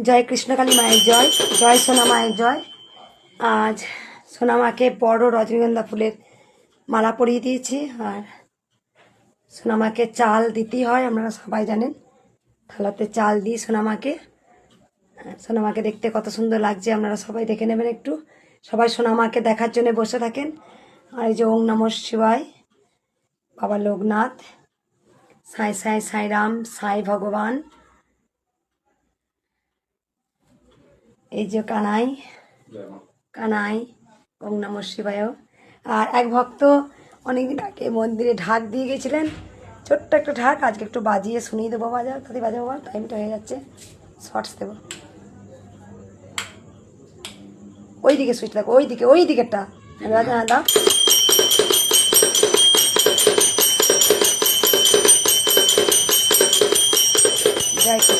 জয় কৃষ্ণকালী মায়ের জয়, জয় সোনা মায়ের জয়। আজ সোনা মাকে বড় রজনীগন্ধা ফুলের মালা পরিয়ে দিয়েছি। আর সোনা মাকে চাল দিতেই হয়, আপনারা সবাই জানেন। থালাতে চাল দিই সোনা মাকে। সোনা মাকে দেখতে কত সুন্দর লাগছে, আপনারা সবাই দেখে নেবেন একটু। সবাই সোনা মাকে দেখার জন্য বসে থাকেন। আর এই যে ওং নমঃ শিবায়, বাবা লোকনাথ, সাই সাই সাই রাম, সাই ভগবান, এই যে কানাই কানাই, ওং নমঃ শিবায়। আর এক ভক্ত অনেকদিন আগে মন্দিরে ঢাক দিয়ে গেছিলেন, ছোট্ট একটা ঢাক, আজকে একটু বাজিয়ে শুনিয়ে দেবো। তাতে বাজাবো, টাইমটা হয়ে যাচ্ছে, শর্টস দেবো। ওই দিকে সুইচ থাকো, ওই দিকেরটা দাও। জয় কৃষ্ণ।